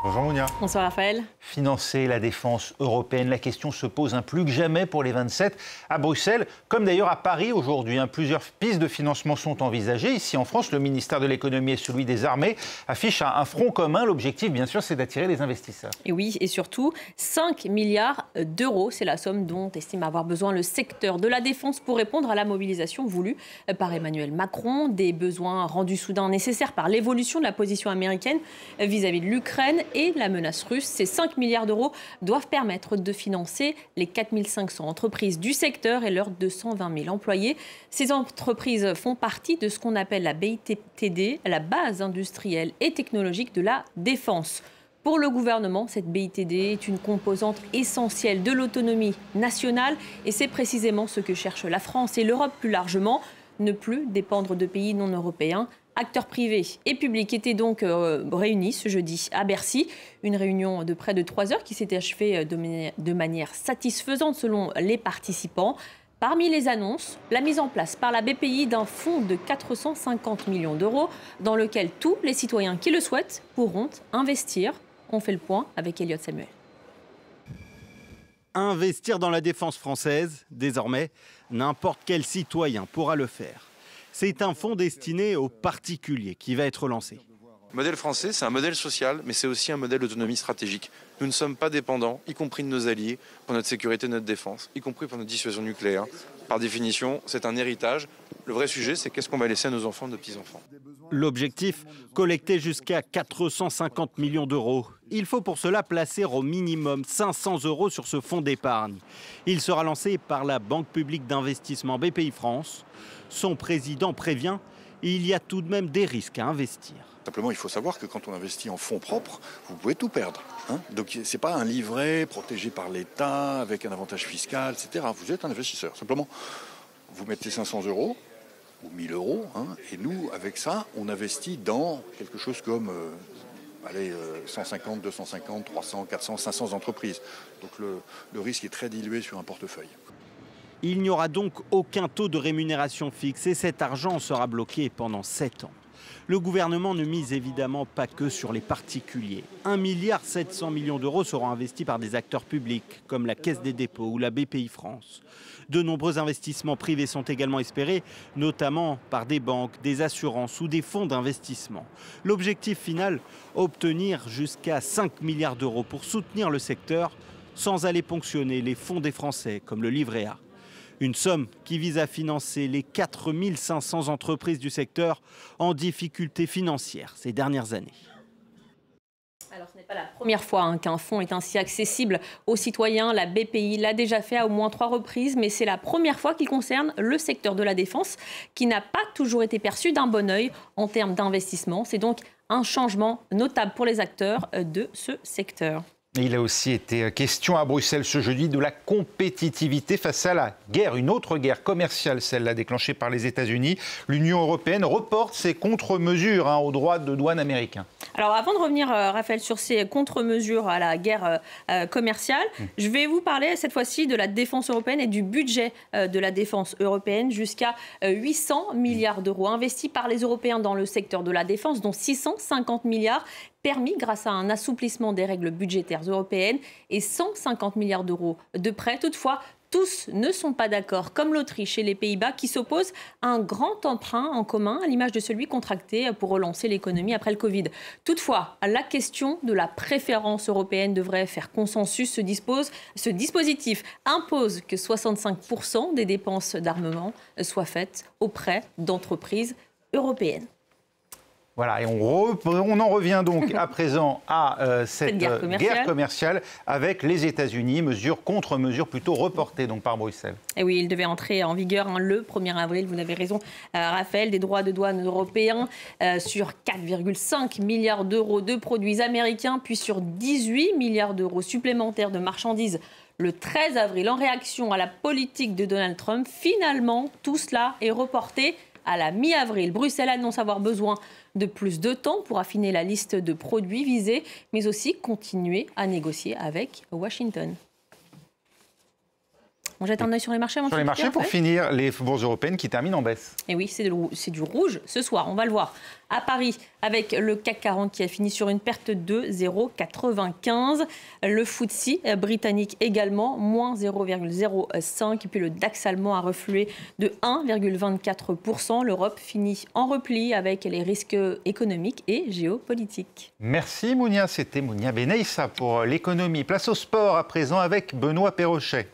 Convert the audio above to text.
Bonjour Mounia. Bonsoir Raphaël. Financer la défense européenne, la question se pose plus que jamais pour les 27 à Bruxelles, comme d'ailleurs à Paris aujourd'hui. Plusieurs pistes de financement sont envisagées. Ici en France, le ministère de l'économie et celui des armées affichent un front commun. L'objectif, bien sûr, c'est d'attirer les investisseurs. Et oui, et surtout, 5 milliards d'euros. C'est la somme dont estime avoir besoin le secteur de la défense pour répondre à la mobilisation voulue par Emmanuel Macron. Des besoins rendus soudain nécessaires par l'évolution de la position américaine vis-à-vis de l'Ukraine et la menace russe. Ces 5 milliards d'euros doivent permettre de financer les 4500 entreprises du secteur et leurs 220 000 employés. Ces entreprises font partie de ce qu'on appelle la BITD, la base industrielle et technologique de la défense. Pour le gouvernement, cette BITD est une composante essentielle de l'autonomie nationale et c'est précisément ce que cherchent la France et l'Europe plus largement, ne plus dépendre de pays non européens. Acteurs privés et publics étaient donc réunis ce jeudi à Bercy. Une réunion de près de 3 heures qui s'était achevée de manière satisfaisante selon les participants. Parmi les annonces, la mise en place par la BPI d'un fonds de 450 millions d'euros dans lequel tous les citoyens qui le souhaitent pourront investir. On fait le point avec Elliot Samuel. Investir dans la défense française, désormais, n'importe quel citoyen pourra le faire. C'est un fonds destiné aux particuliers qui va être lancé. Le modèle français, c'est un modèle social, mais c'est aussi un modèle d'autonomie stratégique. Nous ne sommes pas dépendants, y compris de nos alliés, pour notre sécurité et notre défense, y compris pour notre dissuasion nucléaire. Par définition, c'est un héritage. Le vrai sujet, c'est qu'est-ce qu'on va laisser à nos enfants et nos petits-enfants. L'objectif, collecter jusqu'à 450 millions d'euros. Il faut pour cela placer au minimum 500 € sur ce fonds d'épargne. Il sera lancé par la Banque publique d'investissement BPI France. Son président prévient, il y a tout de même des risques à investir. Simplement, il faut savoir que quand on investit en fonds propres, vous pouvez tout perdre. Donc, ce n'est pas un livret protégé par l'État, avec un avantage fiscal, etc. Vous êtes un investisseur. Simplement, vous mettez 500 € ou 1000 €, et nous, avec ça, on investit dans quelque chose comme 150, 250, 300, 400, 500 entreprises. Donc, le risque est très dilué sur un portefeuille. Il n'y aura donc aucun taux de rémunération fixe et cet argent sera bloqué pendant 7 ans. Le gouvernement ne mise évidemment pas que sur les particuliers. 1,7 milliard d'euros seront investis par des acteurs publics comme la Caisse des dépôts ou la BPI France. De nombreux investissements privés sont également espérés, notamment par des banques, des assurances ou des fonds d'investissement. L'objectif final, obtenir jusqu'à 5 milliards d'euros pour soutenir le secteur sans aller ponctionner les fonds des Français comme le livret A. Une somme qui vise à financer les 4500 entreprises du secteur en difficulté financière ces dernières années. Alors, ce n'est pas la première fois qu'un fonds est ainsi accessible aux citoyens. La BPI l'a déjà fait à au moins 3 reprises, mais c'est la première fois qu'il concerne le secteur de la défense, qui n'a pas toujours été perçu d'un bon œil en termes d'investissement. C'est donc un changement notable pour les acteurs de ce secteur. Il a aussi été question à Bruxelles ce jeudi de la compétitivité face à la guerre, une autre guerre commerciale, celle-là déclenchée par les États-Unis. L'Union européenne reporte ses contre-mesures aux droits de douane américains. Alors avant de revenir, Raphaël, sur ces contre-mesures à la guerre commerciale, je vais vous parler cette fois-ci de la défense européenne et du budget de la défense européenne. Jusqu'à 800 milliards d'euros investis par les Européens dans le secteur de la défense, dont 650 milliards permis grâce à un assouplissement des règles budgétaires européennes et 150 milliards d'euros de prêts. Toutefois, tous ne sont pas d'accord, comme l'Autriche et les Pays-Bas, qui s'opposent à un grand emprunt en commun, à l'image de celui contracté pour relancer l'économie après le Covid. Toutefois, la question de la préférence européenne devrait faire consensus. Ce dispositif impose que 65% des dépenses d'armement soient faites auprès d'entreprises européennes. Voilà, et on en revient donc à présent à cette guerre commerciale avec les États-Unis, mesure contre mesure plutôt reportée donc par Bruxelles. Et oui, il devait entrer en vigueur le 1er avril, vous avez raison Raphaël, des droits de douane européens sur 4,5 milliards d'euros de produits américains, puis sur 18 milliards d'euros supplémentaires de marchandises le 13 avril. En réaction à la politique de Donald Trump, finalement, tout cela est reporté à la mi-avril. Bruxelles annonce avoir besoin de plus de temps pour affiner la liste de produits visés, mais aussi continuer à négocier avec Washington. On jette un œil sur les marchés avant Sur les marchés pour finir, les bourses européennes qui terminent en baisse. Et oui, c'est du rouge ce soir, on va le voir. À Paris, avec le CAC 40 qui a fini sur une perte de 0,95. Le FTSE britannique également, moins 0,05. Et puis le DAX allemand a reflué de 1,24%. L'Europe finit en repli avec les risques économiques et géopolitiques. Merci Mounia, c'était Mounia Beneissa pour l'économie. Place au sport à présent avec Benoît Perrochet.